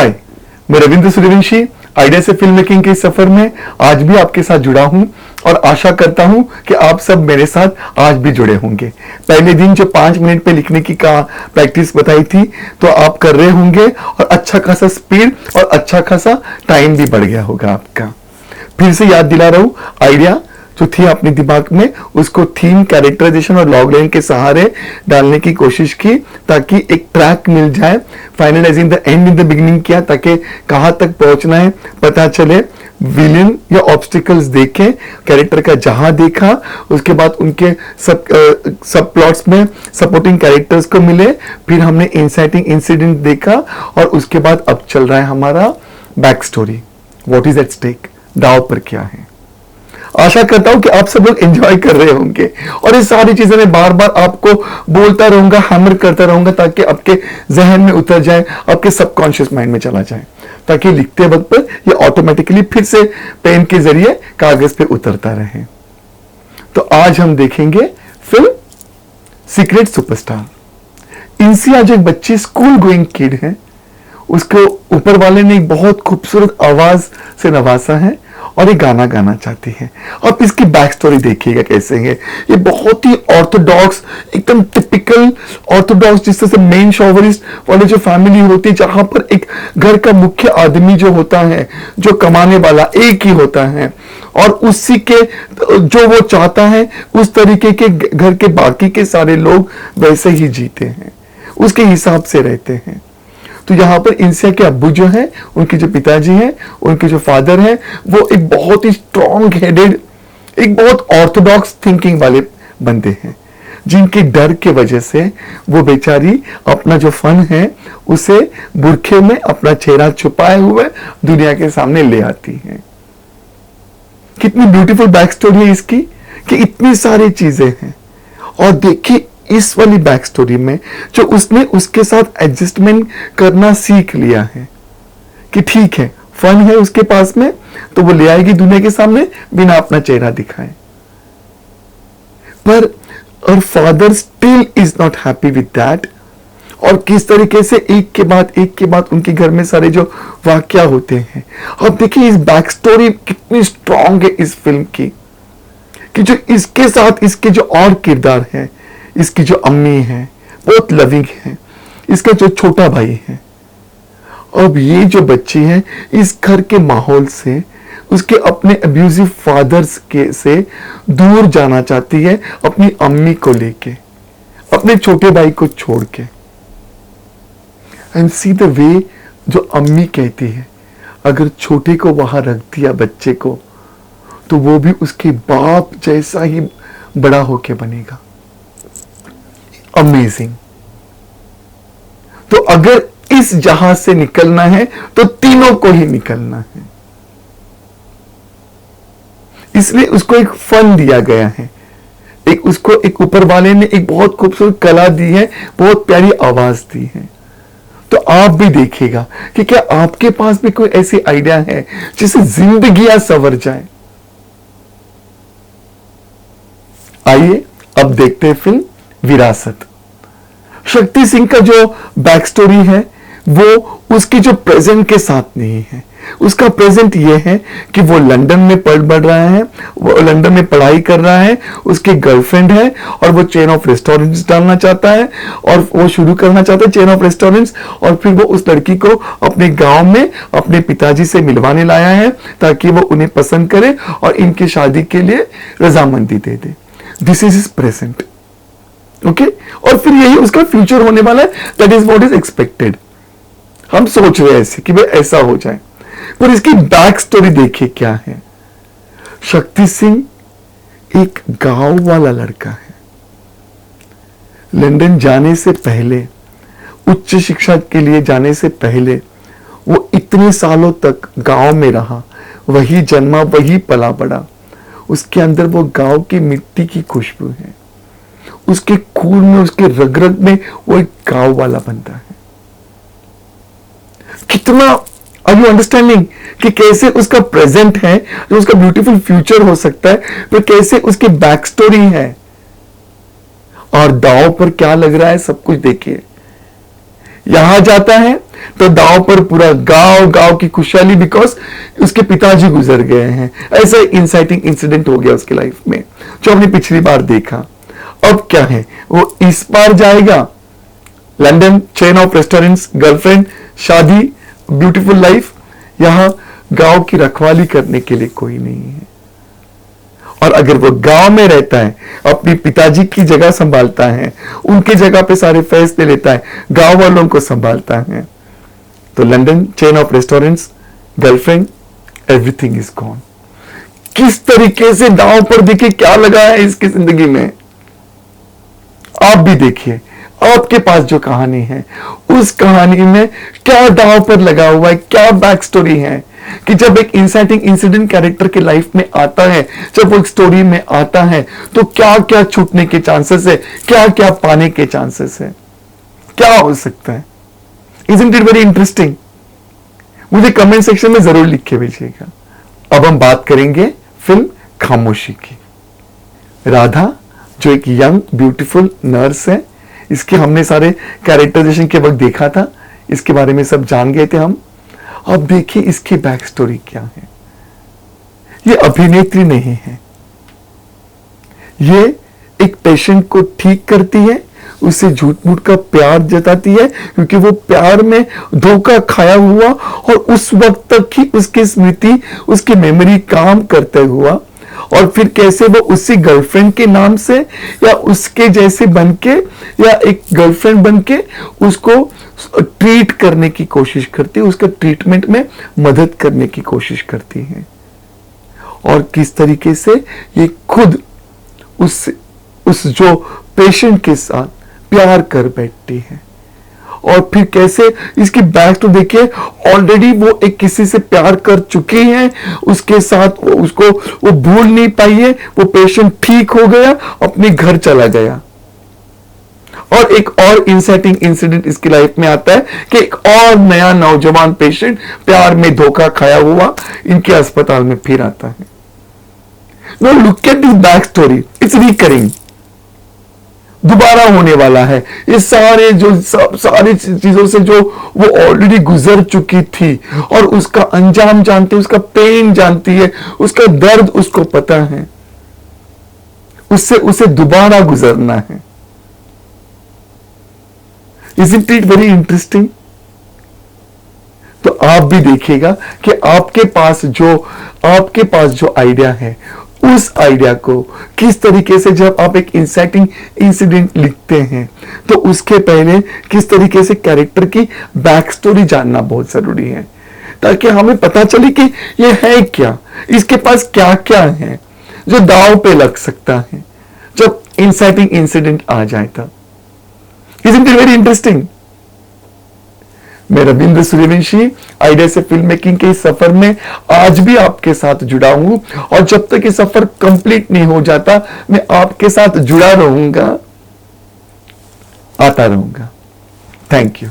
हाय, मैं रविंद्र सूर्यवंशी आइडिया से film making के सफर में आज भी आपके साथ जुड़ा हूं और आशा करता हूं कि आप सब मेरे साथ आज भी जुड़े होंगे। पहले दिन जो 5 मिनट पे लिखने की प्रैक्टिस बताई थी तो आप कर रहे होंगे और अच्छा खासा स्पीड और अच्छा खासा टाइम भी बढ़ गया होगा आपका। फिर से याद दिला रहा हूं, आइडिया जो थी अपने दिमाग में उसको थीम, कैरेक्टराइजेशन और लॉगलाइन के सहारे डालने की कोशिश की ताकि एक ट्रैक मिल जाए। Finalising the end in the beginning किया ताकि कहां तक पहुंचना है पता चले। विलेन या ऑब्स्टिकल्स देखे, कैरेक्टर का जहां देखा, उसके बाद उनके सब प्लॉट्स में सपोर्टिंग कैरेक्टर्स को मिले, फिर हमने इंसाइटिंग इंसिडेंट देखा और उसके बाद अब चल रहा है हमारा back story. What is at stake, दांव पर क्या है। आशा करता हूं कि आप सब लोग एंजॉय कर रहे होंगे और ये सारी चीजें मैं बार बार आपको बोलता रहूंगा, हैमर करता रहूंगा ताकि आपके जहन में उतर जाए, आपके सबकॉन्शियस माइंड में चला जाए, ताकि लिखते वक्त पर ये ऑटोमेटिकली फिर से पेन के जरिए कागज पे उतरता रहे। तो आज हम देखेंगे फिल्म सीक्रेट सुपरस्टार। इंसिया जो एक बच्ची स्कूल गोइंग किड है, उसको ऊपर वाले ने एक बहुत खूबसूरत आवाज से नवाजा है और ये गाना गाना चाहती है। अब इसकी बैक स्टोरी देखिएगा कैसे है। ये बहुत ही ऑर्थोडॉक्स, एकदम टिपिकल ऑर्थोडॉक्स, जिस तरह से मेन शॉवरिस्ट वाले जो फैमिली होती है, जहां पर एक घर का मुख्य आदमी जो होता है, जो कमाने वाला एक ही होता है और उसी के जो वो चाहता है उस तरीके के घर के बाकी के सारे लोग वैसे ही जीते हैं, उसके हिसाब से रहते हैं। तो यहाँ पर इंसिया के अब्बू जो हैं, उनके जो पिताजी हैं, उनके जो फादर हैं, वो एक बहुत ही स्ट्रॉन्ग हेडेड, एक बहुत ऑर्थोडॉक्स थिंकिंग वाले बंदे हैं, जिनके डर के वजह से वो बेचारी अपना जो फन है उसे बुरखे में अपना चेहरा छुपाए हुए दुनिया के सामने ले आती है। कितनी ब्यूटीफुल बैक स्टोरी है इसकी कि इतनी सारी चीजें हैं। और देखिए इस वाली बैक स्टोरी में जो उसने उसके साथ एडजस्टमेंट करना सीख लिया है कि ठीक है, फन है उसके पास में तो वो ले आएगी दुनिया के सामने बिना अपना चेहरा दिखाए। पर और father still is not happy with that. और किस तरीके से एक के बाद उनके घर में सारे जो वाकया होते हैं। अब देखिए इस बैक स्टोरी कितनी स्ट्रांग है इस फिल्म की कि जो इसके साथ इसके जो और किरदार हैं, इसकी जो अम्मी है बहुत लविंग है, इसका जो छोटा भाई है, अब ये जो बच्ची है इस घर के माहौल से, उसके अपने अब्यूजिव फादर्स के से दूर जाना चाहती है, अपनी अम्मी को लेके, अपने छोटे भाई को छोड़ के। एंड सी द वे जो अम्मी कहती है, अगर छोटे को वहां रख दिया बच्चे को तो वो भी उसके बाप जैसा ही बड़ा होके बनेगा। अमेजिंग। तो अगर इस जहाज से निकलना है तो तीनों को ही निकलना है, इसलिए उसको एक फन दिया गया है, एक उसको एक ऊपर वाले ने एक बहुत खूबसूरत कला दी है, बहुत प्यारी आवाज दी है। तो आप भी देखिएगा कि क्या आपके पास भी कोई ऐसी आइडिया है जिससे जिंदगियां संवर जाए। आइए अब देखते हैं फिल्म विरासत। शक्ति सिंह का जो बैक स्टोरी है वो उसके जो प्रेजेंट के साथ नहीं है। उसका प्रेजेंट ये है कि वो लंदन में बढ़ रहा है, वो लंदन में पढ़ाई कर रहा है, उसकी गर्लफ्रेंड है और वो चेन ऑफ रेस्टोरेंट्स डालना चाहता है और वो शुरू करना चाहता है चेन ऑफ रेस्टोरेंट्स। और फिर वो उस लड़की को अपने गांव में अपने पिताजी से मिलवाने लाया है ताकि वो उन्हें पसंद करे और इनकी शादी के लिए रजामंदी दे दे। This is his present. Okay, और फिर यही उसका फ्यूचर होने वाला है। That is what is expected. हम सोच रहे हैं ऐसे कि भाई ऐसा हो जाए, पर इसकी बैक स्टोरी देखिए क्या है। शक्ति सिंह एक गांव वाला लड़का है। लंदन जाने से पहले, उच्च शिक्षा के लिए जाने से पहले वो इतने सालों तक गांव में रहा, वही जन्मा, वही पला बड़ा। उसके अंदर वो गांव की मिट्टी की खुशबू है, उसके खून में, उसके रग रग में वो एक गांव वाला बनता है। कितना आर यू अंडरस्टैंडिंग कि कैसे उसका प्रेजेंट है जो उसका ब्यूटीफुल फ्यूचर हो सकता है, तो कैसे उसकी बैक स्टोरी है और दांव पर क्या लग रहा है, सब कुछ देखिए। यहां जाता है तो दांव पर पूरा गांव की खुशहाली, बिकॉज उसके पिताजी गुजर गए हैं। ऐसा इंसाइटिंग इंसिडेंट हो गया उसकी लाइफ में जो हमने पिछली बार देखा। अब क्या है, वो इस बार जाएगा London, chain of restaurants, girlfriend, शादी, ब्यूटीफुल लाइफ। यहां गांव की रखवाली करने के लिए कोई नहीं है। और अगर वो गांव में रहता है, अपनी पिताजी की जगह संभालता है, उनके जगह पे सारे फैसले लेता है, गांव वालों को संभालता है, तो London, chain of restaurants, girlfriend, everything is gone. किस तरीके से दांव पर देखिए क्या लगा है इसकी जिंदगी में। आप भी देखिए, आपके पास जो कहानी है उस कहानी में क्या दांव पर लगा हुआ है, क्या बैक स्टोरी है कि जब एक इंसाइटिंग इंसिडेंट कैरेक्टर के लाइफ में आता है, जब वो एक स्टोरी में आता है, तो क्या क्या छूटने के चांसेस है, क्या क्या पाने के चांसेस है, क्या हो सकता है। Isn't it very interesting? मुझे कमेंट सेक्शन में जरूर लिख के भेजिएगा। अब हम बात करेंगे फिल्म खामोशी की। राधा जो एक यंग ब्यूटीफुल नर्स है, इसके हमने सारे कैरेक्टराइजेशन के वक्त देखा था, इसके बारे में सब जान गए थे हम। अब देखिए इसकी बैक स्टोरी क्या है। ये अभिनेत्री नहीं है, ये एक पेशेंट को ठीक करती है, उससे झूठ मूठ का प्यार जताती है, क्योंकि वो प्यार में धोखा खाया हुआ और उस वक्त तक ही उसकी स्मृति, उसकी मेमोरी काम करते हुआ, और फिर कैसे वो उसी गर्लफ्रेंड के नाम से या उसके जैसे बनके या एक गर्लफ्रेंड बनके उसको ट्रीट करने की कोशिश करती है, उसका ट्रीटमेंट में मदद करने की कोशिश करती है, और किस तरीके से ये खुद उस जो पेशेंट के साथ प्यार कर बैठती है। और फिर कैसे इसकी बैक तो देखिए, ऑलरेडी वो एक किसी से प्यार कर चुकी है, उसके साथ उसको वो भूल नहीं पाई है, वो पेशेंट ठीक हो गया, अपने घर चला गया। और एक और इंसाइटिंग इंसिडेंट इसकी लाइफ में आता है कि एक और नया नौजवान पेशेंट प्यार में धोखा खाया हुआ इनके अस्पताल में फिर आता है। No, look at this back story, it's recurring, दोबारा होने वाला है। ये सारे जो सारी चीजों से जो वो ऑलरेडी गुजर चुकी थी और उसका अंजाम जानती है, उसका पेन जानती है, उसका दर्द उसको पता है, उससे उसे दोबारा गुजरना है। Isn't it very interesting? तो आप भी देखिएगा कि आपके पास जो आइडिया है, उस आइडिया को किस तरीके से, जब आप एक इंसाइटिंग इंसिडेंट लिखते हैं तो उसके पहले किस तरीके से कैरेक्टर की बैक स्टोरी जानना बहुत जरूरी है, ताकि हमें पता चले कि ये है क्या, इसके पास क्या क्या है जो दांव पे लग सकता है जब इंसाइटिंग इंसिडेंट आ जाए तब। Isn't it very interesting? मैं रविंद्र सूर्यवंशी आइडिया से फिल्म मेकिंग के इस सफर में आज भी आपके साथ जुड़ा हूं, और जब तक ये सफर कंप्लीट नहीं हो जाता मैं आपके साथ जुड़ा रहूंगा, आता रहूंगा। Thank you.